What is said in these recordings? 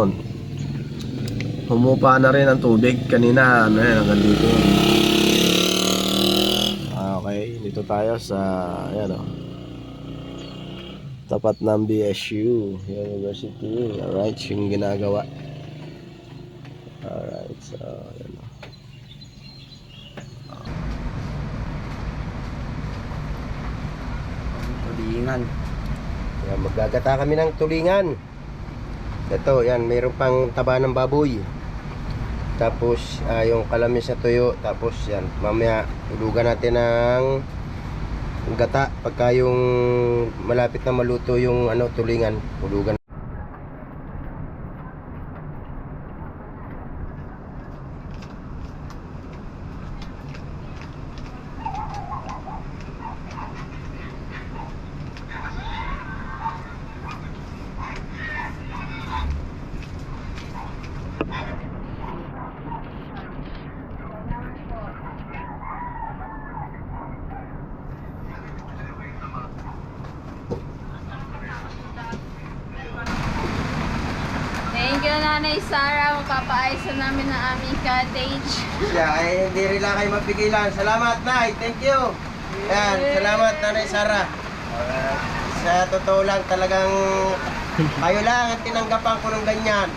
Yun. Humupa na rin ang tubig kanina. Ano yan, hanggang dito yun. Okay, dito tayo sa ayan o, tapat ng BSU University. Alright, yung ginagawa. Alright, so ayan o. Tulingan. Yan, maggagata kami ng tulingan. Ito, yan, mayroon pang taba ng baboy. Tapos, yung kalamis na tuyo. Tapos, yan, mamaya, ulugan natin ng gata. Pagka yung malapit na maluto yung tulingan, ulugan. Thank you, Nanay Sarah. Mapapaayos na namin ang aming cottage. Ay, hindi rin lang kayo mapigilan. Salamat, Nay. Thank you. Yan, salamat, Nanay Sarah. Sa totoo lang, talagang kayo lang ang tinanggapan ko ng ganyan.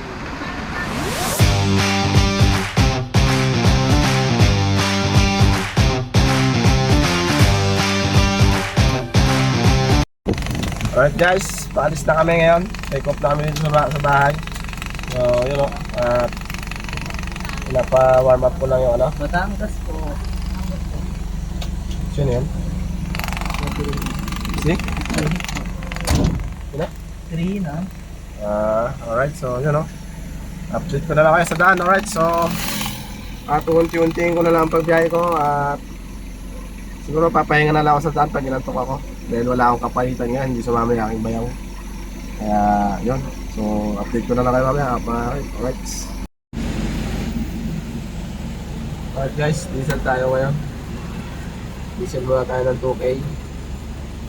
Alright guys, paalis na kami ngayon. Take off na kami dito sa bahay. So, yun o. At pinapa-warm up ko lang yung Batangas po. Sino yun? See? Yun na? Green, ha? Alright, so yun o. Update ko na lang kayo sa daan. Alright, so unti-untiin ko na lang ang pagbiyahe ko. At siguro papahinga na lang ako sa daan pag inantok ako. Dahil wala akong kapahitan nga, hindi sumama yung aking bayaw. Kaya yun, so update ko na lang kayo mamaya. Alright. Alright guys, diesel tayo ngayon. Diesel muna tayo ng 2K.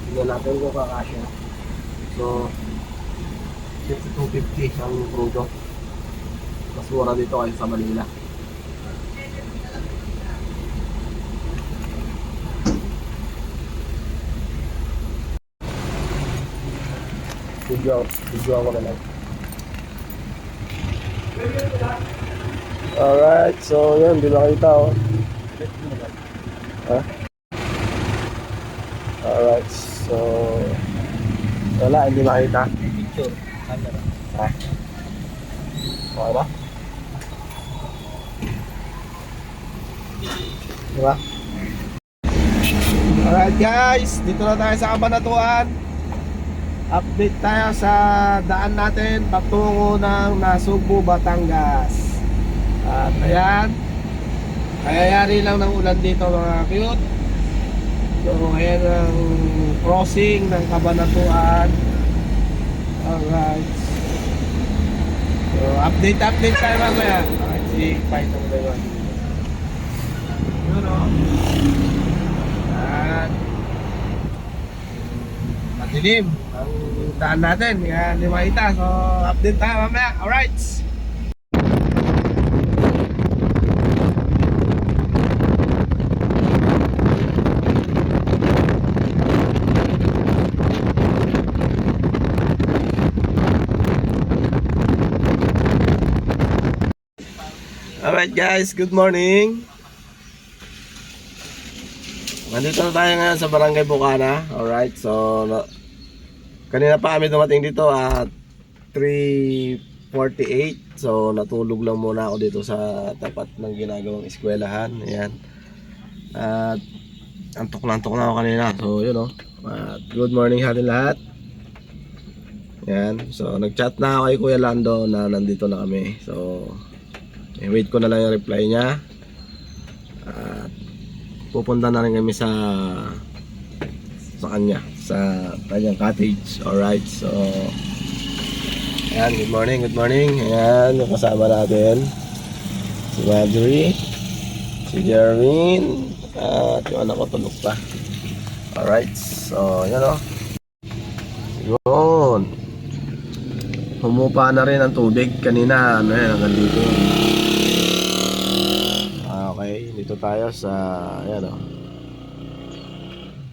Tignan natin kung kakasya. So 250 ang crudo. Mas mura dito kayo sa Manila. Video ako na lang. Alright, so yun, di nakita oh. Ha? Alright, so wala, hindi makita. Picture, camera. Ha? Okay ba? Diba? Alright guys, dito na tayo sa Cabanatuan. Update tayo sa daan natin patungo ng Nasugbu, Batangas. At ayan, kayayari lang ng ulan dito mga cute. So ayan ang crossing ng Cabanatuan. Alright, so update tayo mamaya. Alright, si Python ba yun? Yun o. At madilim ang daan natin, kaya hindi makita. So update tayo mamaya. Alright. Alright guys, good morning. Nandito na tayo ngayon sa Barangay Bukana. Alright, so kanina pa kami dumating dito at 3:48. So natulog lang muna ako dito sa tapat ng ginagawang eskwelahan. Ayan. At antok na ako kanina. So yun o. At good morning sa atin lahat. Ayan. So nag-chat na ako kay Kuya Lando na nandito na kami. So wait ko na lang yung reply niya. At pupunta na rin kami sa kanya, sa kanyang cottage. Alright, so ayan, good morning. Ayan, yung kasama natin si Marjorie, si Jerwin, at yung anak ko tulog pa. Alright, so yan o. Yun, humupa na rin ang tubig. Kanina, ano yan, hanggang dito yun. Okay, dito tayo sa, ayan o.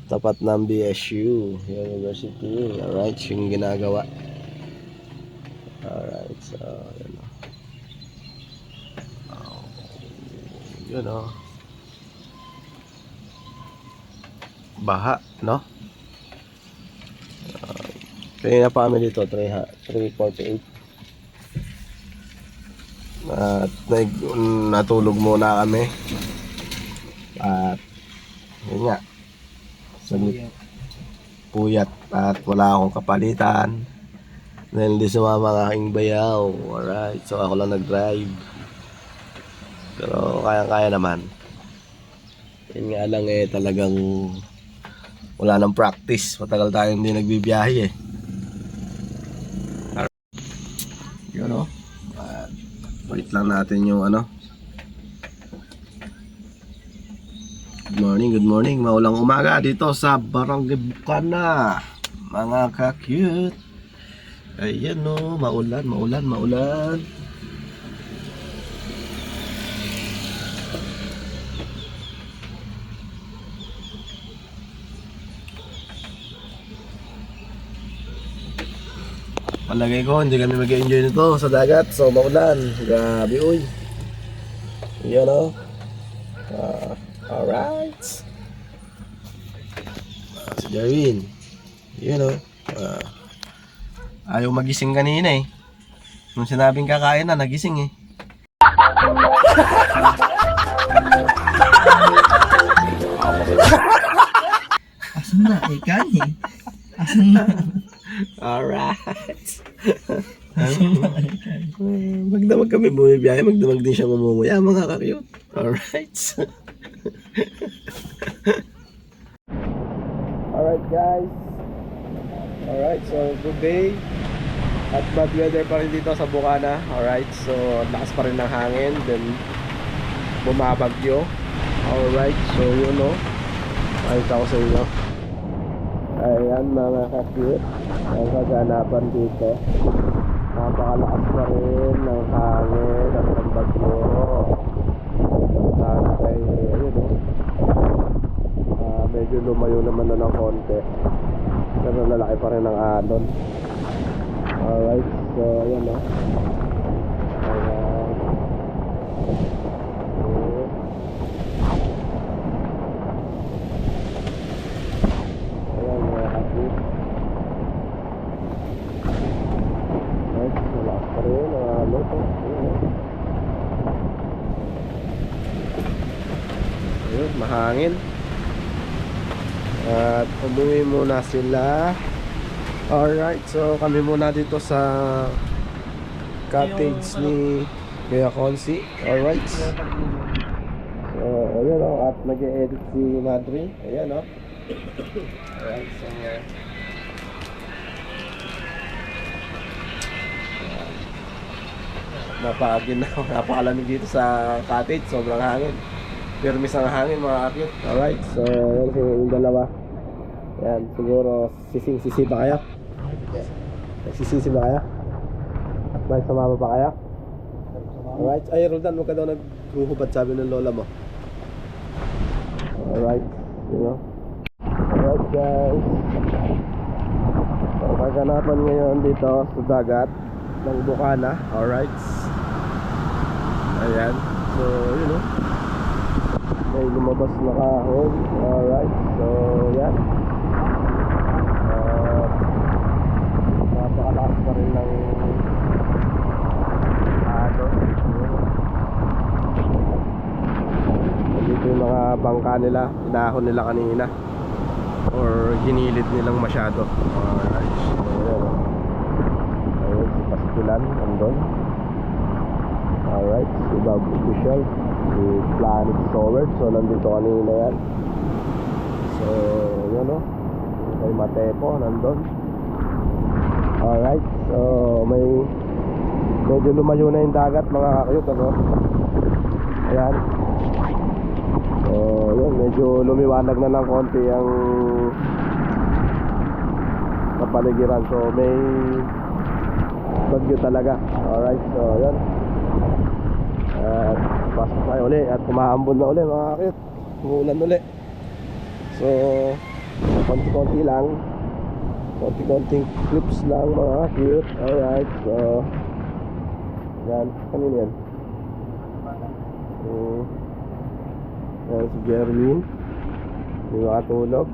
Tapat ng BSU University. Alright, yung ginagawa. Alright, so, ayan o. Yun o. Baha, no? Kanina pa kami dito, 3:48. At natulog muna kami. At yun nga, sagot, puyat at wala akong kapalitan. Dahil hindi sumama ang aking bayaw. Alright, so ako lang nag-drive. Pero kaya-kaya naman. Yun nga lang talagang wala nang practice. Matagal tayo hindi nagbibiyahe eh. Yun o. Wait lang natin yung ano. Good morning. Maulang umaga dito sa Barangay Bukana. Mga ka-cute. Ayan o, maulan. Palagay ko hindi kami mag-enjoy nito sa dagat, so maulan. Grabe uy. Yan o. Alright. Si Jarwin. Yan o. Ayaw magising kanina eh. Nung sinabing kakain na, nagising eh. Asan na? Ikan eh. Asan na? Alright. Magdamag kami bumibiyahe, magdamag din siya mamumuya, mga ka-cute. Alright. Alright guys. Alright, so good day. At bad weather pa rin dito sa Bukana. Alright, so lakas pa rin ng hangin. Then bumabagyo. Alright, so yun o. Makita ko sa inyo. Ayan mga ka-cute. Ang kaganapan dito. Napakalakas pa rin ng hangin at ng bagyo. Kaya ayun o. Medyo lumayo naman na ng konti. Pero lalaki pa rin ng alon. Alright, so ayan o. Ayan mga ka-cute. Alright, malakas pa rin ang alon. Ayun, mahangin. At umuwi muna sila. Alright, so kami muna dito sa cottage ni Kuya Consi. Alright. So, ayan o. At nag-e-edit si Madre. Ayan o. Alright, so napakalamig dito sa cottage. Sobrang hangin. Permis ang hangin mga kakit. Alright, so yan yung dalawa. Yan, siguro sising-sisi ba kayo? Nagsisisi ba kayo? May sumama pa kayo? Alright, ay Roldan, huwag ka daw naghuhubad sabi ng lola mo. Alright, you know. Alright guys. So kaganapan ngayon dito sa dagat ng Bukana. Alright. Ayan, so you know. May lumabas na kahon. Alright, so yan. Napakalakas pa rin ng dito yung mga bangka nila, inahon nila kanina or ginilid nilang masyado. Alright, so yan. Ayun, si Pastulan andun. Alright, si Bob Official, si Planet Solar, so nandito kanina yan. So yun o, kay Matepo nandun. Alright, so medyo lumayo na yung dagat mga kakayot ano. Ayan. So yun, medyo lumiwanag na ng konti ang kapaligiran. So may bagyo talaga. Alright, so yun. At pasok tayo uli at kumaambon na uli mga kakit. Umuulan uli. So konti-konti lang, konti-konting clips lang mga cute. Alright, so yan, kanina yan. Yan si Jerlyn, hindi makatulog.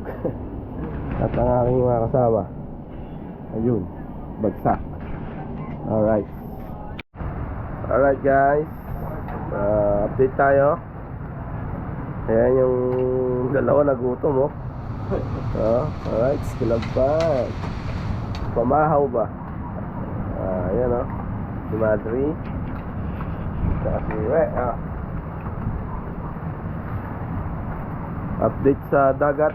At ang aking mga kasama, ayun, bagsak. Alright. Alright guys, update tayo. Ayan yung dalawa nagutom oh. Alright, skilabag. Pamahaw ba? Ayan oh, si Madri. Saka si We. Update sa dagat.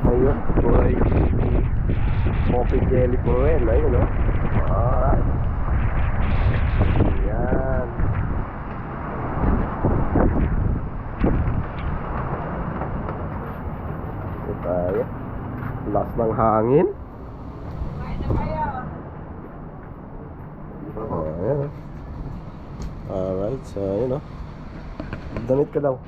Ayun, boy. Coffee jelly po rin. Ayun oh. Alright. Ayan. Ito tayo. Lakas ng hangin. Ayan. Alright, so ayun oh. Damit ka daw.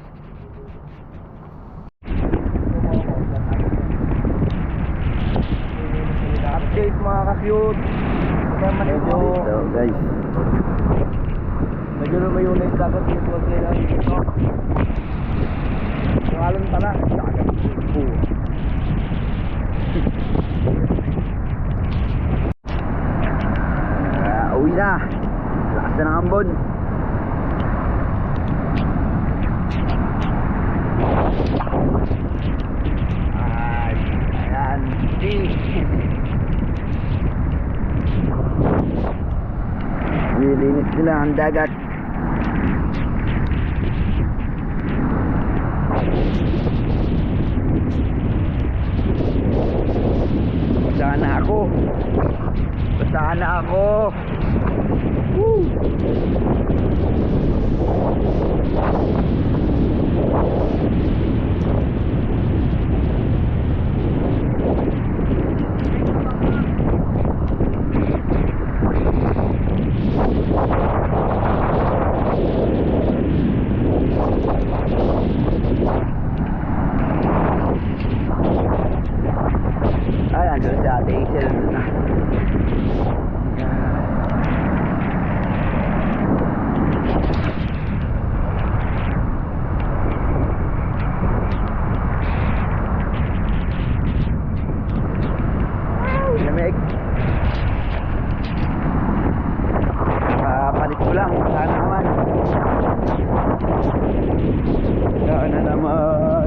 Update mga ka-cute. Medyo Guys. medyo lumayo na yung dagat dito kasi lang dito. Pangalan pala. Uwi na. Lakas na ng ambon. Ayan. Nilinis nila ang dagat. Basahan na ako. Basahan na ako. Woo! Ay, andun si Ate Hazel na. Lamig. Palit ko lang. Sana naman. Sana naman.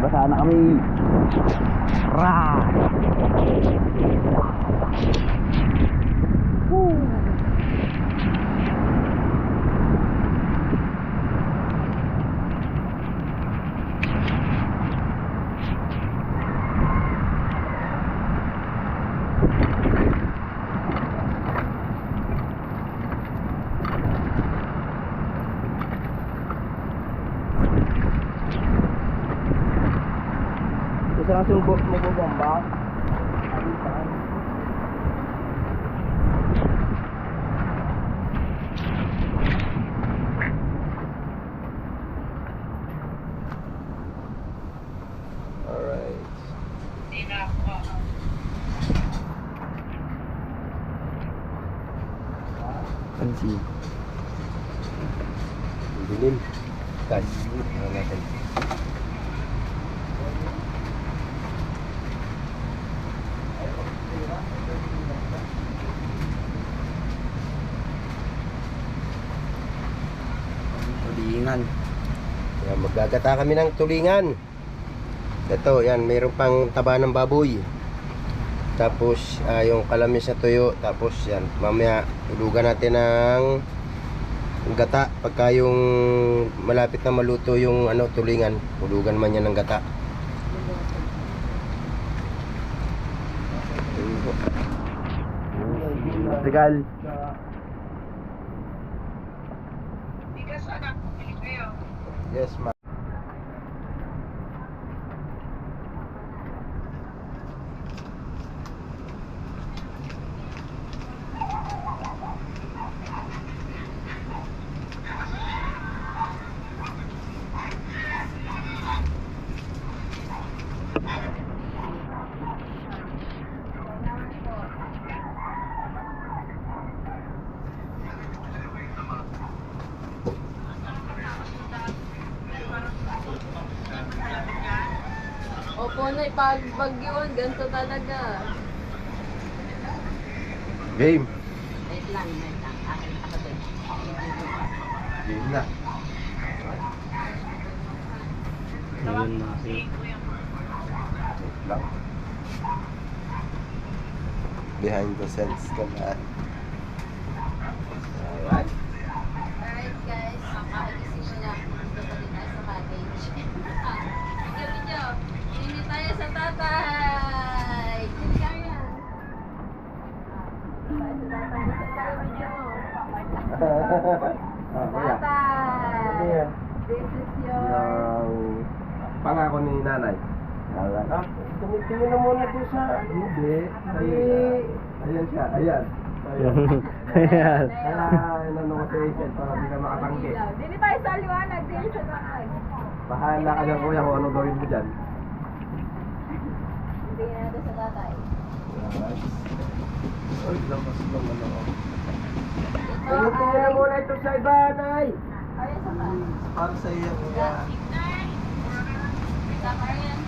Basa na kami. Ra! Woo! Isa lang sumbo magbobomba. Alright. Pansin. Dilim. Guys, ano natin? Tulingan. Yan, maggagata kami ng tulingan. Ito, yan, mayroon pang taba ng baboy. Tapos, yung kalamis na tuyo. Tapos, yan, mamaya, ulugan natin ng Yung gata, pagka yung malapit na maluto yung ano, tulingan, hulugan man yan ng gata. Tagal. Yes, ma. Opo, Nay, pag yun, ganito talaga. Game. Wait lang. Akin ako din. Game na. Ayun mga sir. Lang. Behind the scenes ka na. Alright. Alright guys, makagising mo na. Dito pa din tayo sa cottage. Video. Hindi tayo sa tatay. Hindi kaya yan. Tayo sa tatay. Sa tayo video. Tatay. This is your... Yung pangako ni nanay. Ah, tingin na muna doon sa... Hindi. Ayan siya. Ayan. Ayan. Inano ko sa agent para di ka makatanggi. Dili tayo sa liwanag. Dili sa tatay. Bahala ka dyan kuya kung ano gawin mo dyan. Hindi natin sa tatay. Ay, lamas lang ano. Ito Tingin na muna ito sa iba, nay. Ayan sa pa. Para sa iyo kuya. Sa Marian.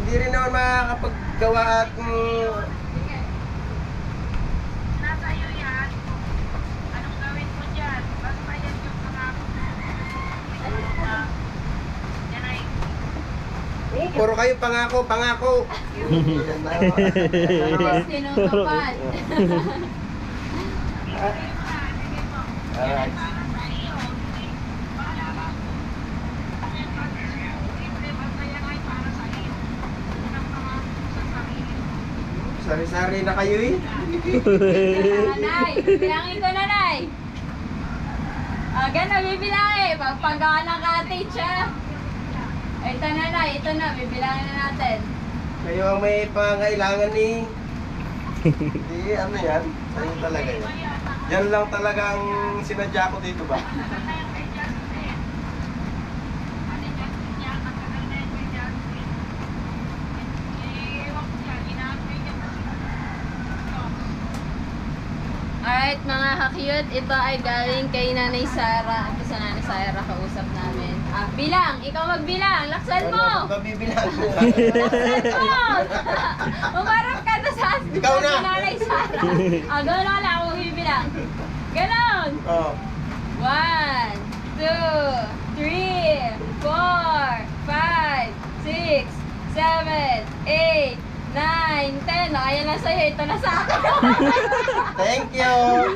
Hindi rin naman makakapaggawa at Nasa iyo yan. Anong gawin mo dyan? Basta yan yung pangako mo. Yan ay puro kayo pangako, pangako. Yan na. Tapos tinutupad. Alright. Sari-sari na kayo eh. Nanay, bilangin ko na, Nay. Gano'n, bibilangin. Pagpagawa ng cottage, ha? Ito na, Nay. Ito na, bibilangin na natin. Kayo ang may pangailangan ni... Hindi, ano yan? Sa'yo talaga yan. Yan lang talaga ang sinadya ko dito ba? Alright, mga ka-cute. Ito ay galing kay Nanay Sara. Ito sa Nanay Sara, kausap namin. Bilang! Ikaw magbilang! Laksan mo! Mabibilang ko. Laksan mo! Umarap ka na sa Ikaw na! Nanay Sara. Gano'n na lang ako magbibilang. Ganon! Oh. 1, 2, 3, 4, 5, 6, 7, 8, 9, 10. Kaya na sa'yo. Ito na sa akin. Thank you!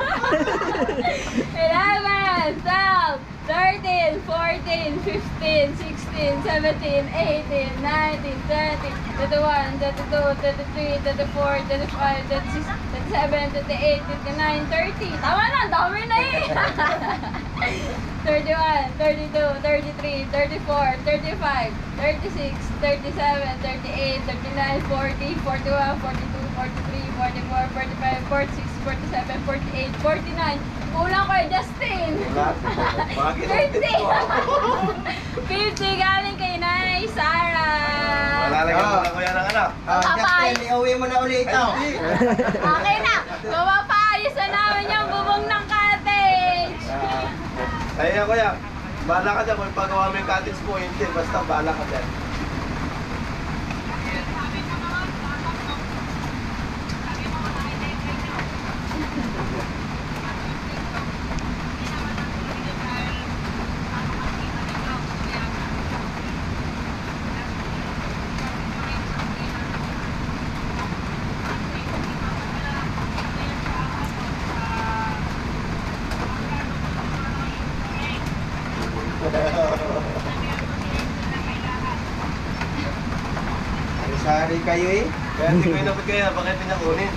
11, 12, 13, 14, 15, 16, 17, 18, 19, 20, 21, 22, 23, 24, 25, 26, 27, 28, 29, 30. Tama na, dami na eh. 31, 32, 33, 34, 35, 36, 37, 38, 39, 40, 41, 42, 43, 44, 45, 46, 47, 48, 49. Kulang ko eh, Justin. Bakit? 50. 50 galing kay Nanay Sara. Malalagyan mo na kuya ng anak. Justin, iuwi mo na ulit ito. Okay na. Mapapaayos na namin yung bubong ng cottage. Ayun kuya, bahala ka dyan kung pagawa mo yung cottage mo, hindi. Basta bahala ka dyan. Sari kayo eh. Kaya hindi ko inabot kaya, bakit pinakunin?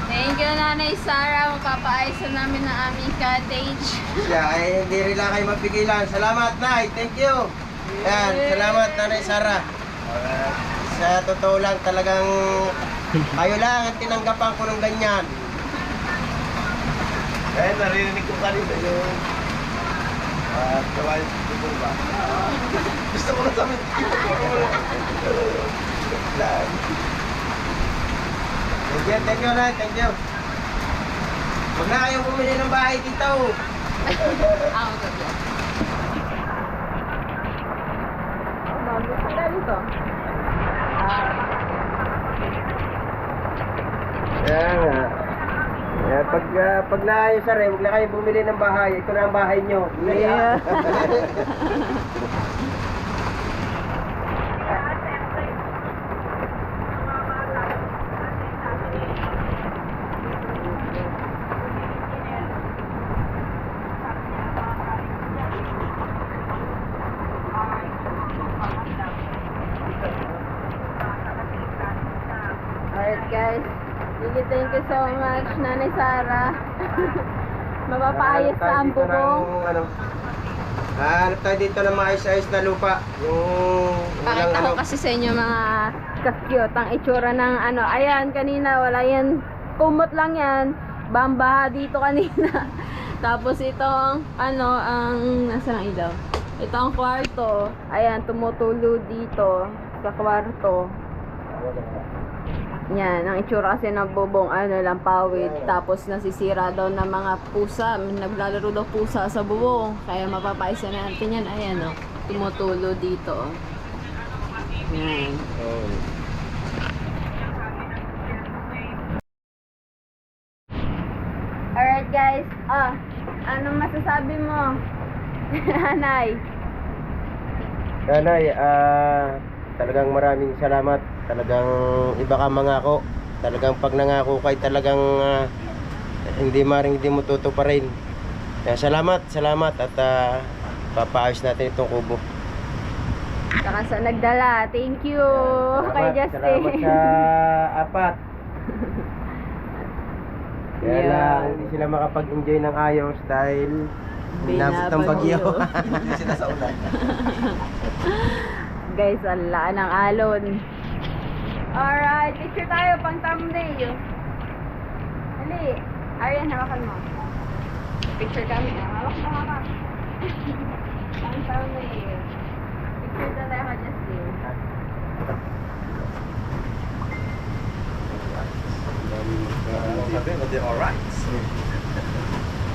Thank you, Nanay Sarah. Mapapaayos na namin ang aming cottage. Siya ay hindi rin lang kayo mapigilan. Salamat, Nay. Thank you. Yan, salamat, Nanay Sarah. Sa totoo lang, talagang kayo lang ang tinanggapan ko ng ganyan. Kaya narinig ko kanina yung kawain ko ba? Gusto ko na sabi. Thank you, Nay. Thank you. Huwag na kayong bumili ng bahay dito. Ako ka dyan. Bago sa ganito. Kaya nga. Kaya pag naayos sa rin, huwag na kayong bumili ng bahay. Ito na ang bahay nyo. Yeah. Alright guys, really thank you so much, Nanay Sarah. Mapapaayos sa ang bubong. Hanap tayo dito ng maayos-ayos na lupa. Yung Pakita ko kasi sa inyo mga ka-cute ang itsura ng ano. Ayan, kanina wala yan. Kumot lang yan. Bambaha dito kanina. Tapos itong ano, ang nasa ang ilaw? Ito ang kwarto. Ayan, tumutulo dito sa kwarto. Yan, ang itsura kasi ng bubong, ano lang, pawid. Tapos nasisira daw ng mga pusa. Naglalaro daw pusa sa bubong. Kaya mapapaisa natin yan. Ayan, oh, tumutulo dito. Yan. Alright guys, anong masasabi mo? Nanay. Nanay, talagang maraming salamat. Talagang iba ka mangako. Talagang pag nangako kay talagang hindi mo tutuparin. Kaya salamat at papaayos natin itong kubo. Saka sa nagdala, thank you kay Justin. Salamat sa apat. Kaya Yeah. lang, hindi sila makapag-enjoy ng ayos dahil binabot ng bagyo. Hindi sila sa ulan. Guys, ala ng alon. Alright, picture tayo pang thumbnail. Hali, Arian, hawakan mo. Picture kami. Hawak mo, hawak. Pang thumbnail. Picture na tayo ka, Justin.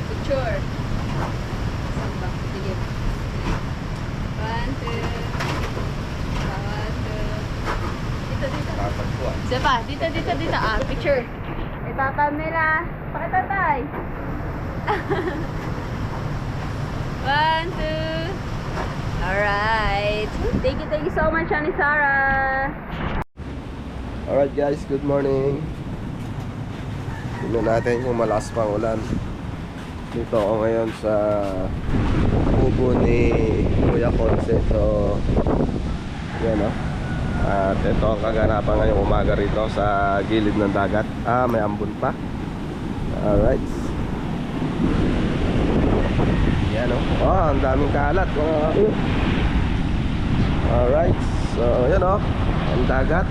Picture. Samba. Sige. 1, 2. 1, 2. Dito. Isa pa. Dito. Picture. Itatam nila. Pakita tayo. 1, 2. Alright. Thank you so much, Ani Sarah. Alright guys, good morning. Tignan natin kung malakas pang ulan. Dito ako ngayon sa kubo ni Kuya Conce. So, yan o. At ito ang kaganapan ngayong umaga rito sa gilid ng dagat. May ambon pa. Alright. Yan o. Ang daming kalat. Alright. So, yan o. Ang dagat.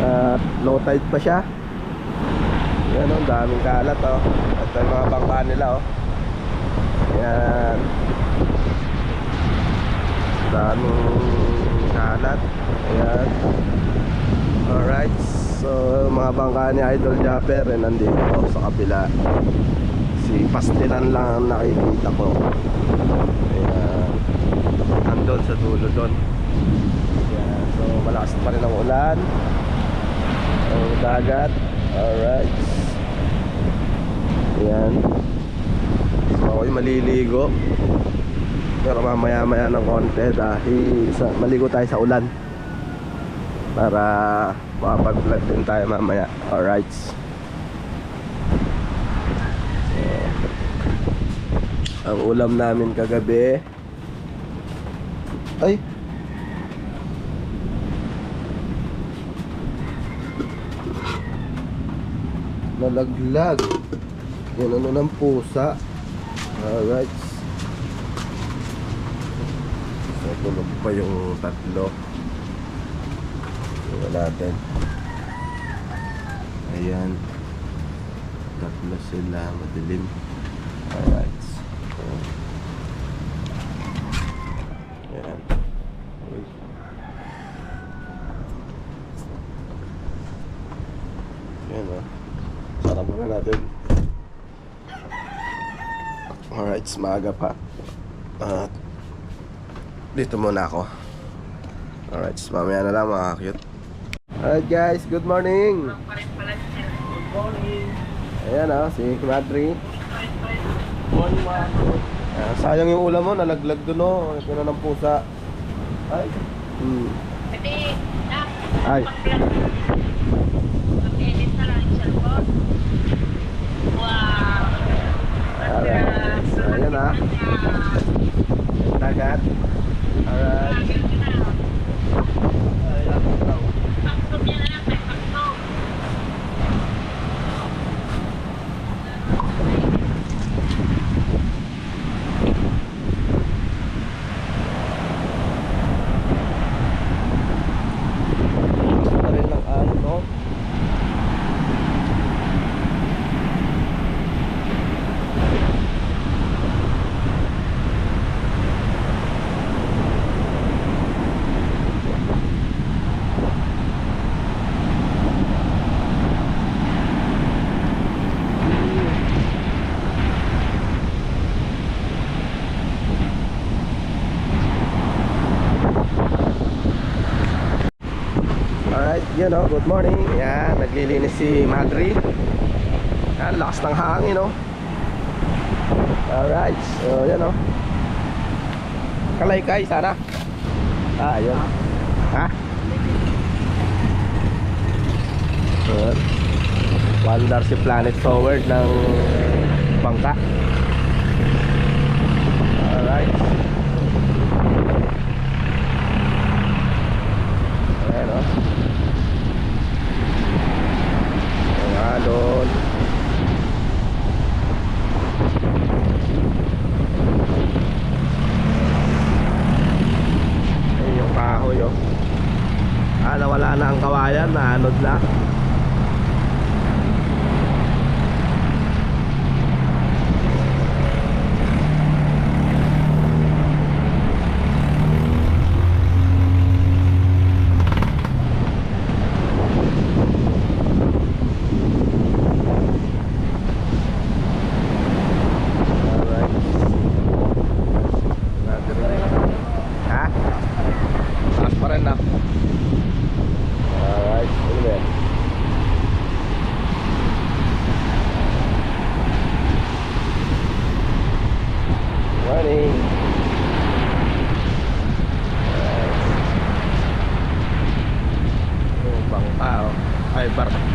At low tide pa siya. Yan o, daming kalat o. Ito yung mga bangka nila o. Yan. Daming kalat. Ayan. Alright. So, mga bangka ni Idol Japper nandito sa kabila. Si Pastilan lang ang nakikita ko. Ayan. Andun sa dulo doon. Ayan. So, malakas pa rin ang ulan. Ang dagat. Alright. Ayan. So ako'y maliligo. Pero mamaya-maya ng konti dahil maligo tayo sa ulan. para makapag-vlog din tayo mamaya. Alright. Ang ulam namin kagabi ay nalaglag. Yan ano ng pusa. Alright. So tulog pa yung tatlo. Tingnan natin. Ayan. Tatlo sila, madilim. Alright. So, ayan. Uy. Ayan o. Sarap na natin. Alright, maaga pa. At dito muna ako. Alright, mamaya na lang mga cute. Alright guys, good morning. Good morning. Ayan o, si Madri. Morning mga cute. Sayang yung ulam mo, nalaglag dun o. Ito na ng pusa. Ay. Pwede, nak, Ay. mag-edit na lang yung cellphone. Wow! Alright. So, ayan na. Dagat. Alright. Ayan. Pakso niya na lang, may pakso. Gusto na rin ng ano. Alright, yun o, good morning. Yan, naglilinis si Madri. Yan, lakas ng hangin o. Alright, so yan o. Kalaykay sana. Ayun. Ha? Good. Wandar si Planet Forward ng bangka. Alright. Ayan o. Alon. Ayun yung kahoy oh. Nawala na ang kawayan, naanod na.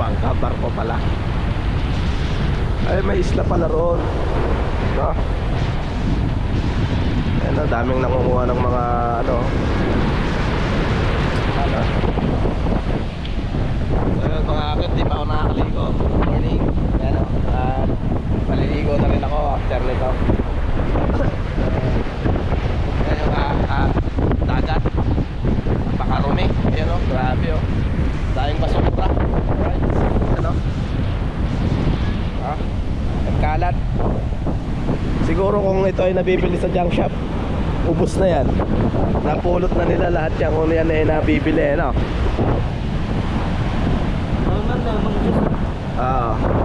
Bangka, barko pala. Ay, may isla pala roon. No? Ayan, daming nangunguha ng mga ano. So yun mga akit, di pa ako nakakaligo. Morning. Ayan o. Maliligo na rin ako after nito. Ayan yung dagat. Napakarumi. Ayan o, grabe o. Dahing basura. Alright. Ano? Nagkalat. Siguro kung ito ay nabibili sa junk shop, ubos na yan. Napulot na nila lahat yan kung yan ay nabibili, no?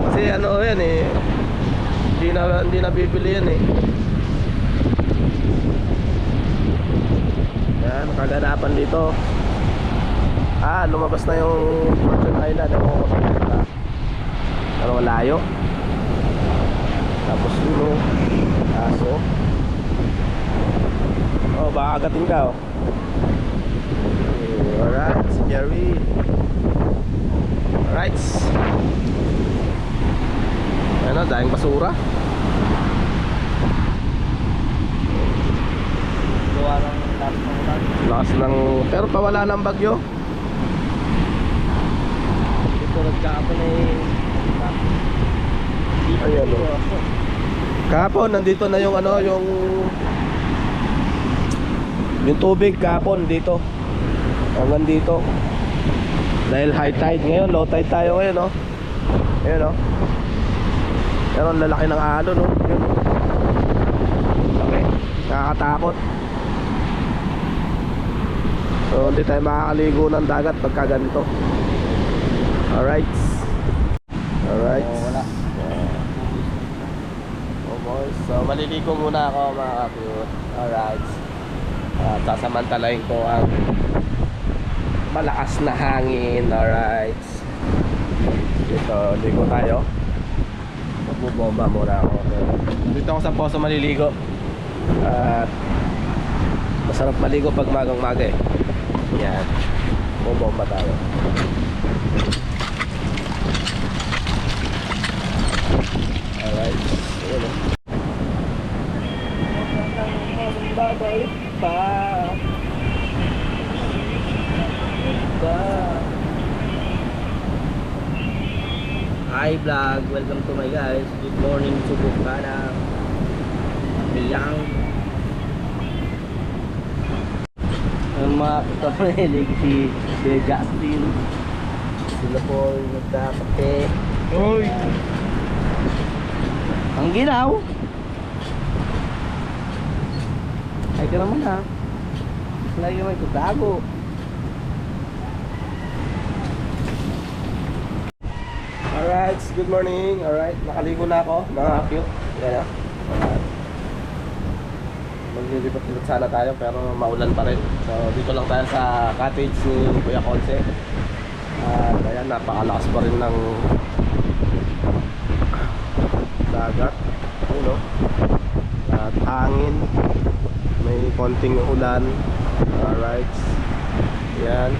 Kasi ano yan eh, hindi nabibili yan eh. Yan, kaganapan dito. Lumabas na yung Fortune Island. Pero malayo. Tapos yun aso. Baka agatin ka oh. Alright, sige. Jerry. Alright. Ayan na, dahing basura. Gawa ng lahat ng ulan. Lakas ng... Pero pawala ng bagyo. Dito nagkakapon Ayan o. Kahapon, nandito na yung ano, yung tubig kahapon dito. Hanggang dito. Dahil high tide ngayon, low tide tayo ngayon, no? Ayan, no? Pero ang lalaki ng alon, no? Ayan, no? Laki. Nakakatakot. So, hindi tayo makakaligo ng dagat pagka ganito. Alright. Alright. wala. Oh boys, so maliligo muna ako mga kapyut. Alright. Sasamantalahin ko ang malakas na hangin. Alright. Dito, ligo tayo. Magbubomba muna ako. Dito ako sa poso maliligo. At masarap maligo pag magang-maga eh. Yan. Bubomba tayo. Alright. Ayan o. Babalik pa. Hi vlog, welcome to my guys. Good morning to Bukana. Bilang. Ang mga kapatid si Justin. Sila po nagkakape. Uy! Ang ginaw. Ay ka naman ha. Lagi mo ito tago. Alright, good morning. Alright, nakaligo na ako mga cute. Yan na. Maglilipat-lipat sana tayo pero maulan pa rin. So dito lang tayo sa cottage ni Kuya Conce. At ayan, napakalakas pa rin ng dagat. Ayun o. At hangin. May konting ulan. Alright. Yan.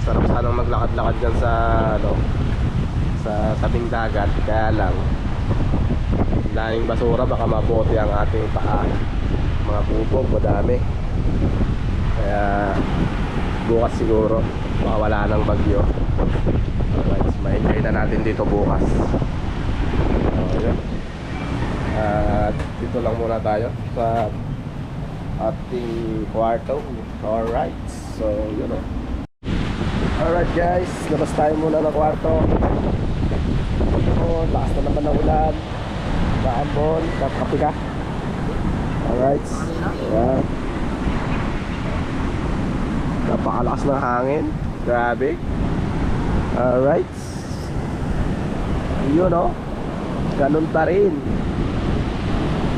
Sarap sanang maglakad-lakad dyan sa ano, sa tabing dagat. Kaya lang daming basura, baka mabote ang ating paa. Mga bubog, madami. Kaya bukas siguro baka wala ng bagyo. Alright, ma-enjoy na natin dito bukas. Okay. At dito lang muna tayo sa ating kwarto. Alright, so yun o. Alright guys, labas tayo muna ng kwarto. Oh, lakas na naman ng ulan. Maambon, kape ka. Alright. Ayan. Napakalakas ng hangin. Grabe. Alright. Yun o. Ganun pa rin.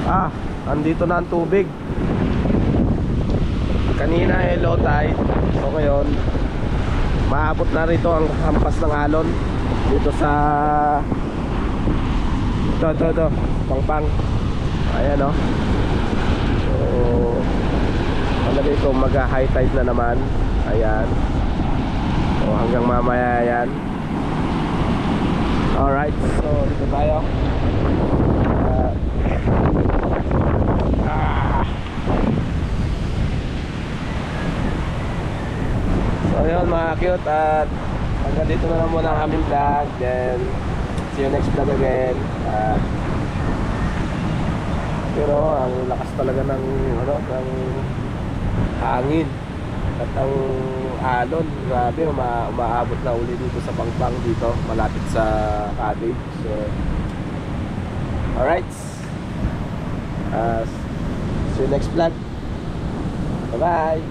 Ah, andito na ang tubig. Kanina eh low tide. So ngayon maabot na rito ang hampas ng alon dito sa ito pangpang. Ayan o. So malagay ko mag high tide na naman. Ayan. So hanggang mamaya yan. Alright, so dito tayo. So yun mga cute, at hanggang dito na lang muna ang aming vlog. Then see you next vlog again. Pero ang lakas talaga ng ano, ng hangin at ang alon, grabe, umaabot na uli dito sa Pangpang, dito malapit sa cottage. So alright, see you next vlog. Bye bye.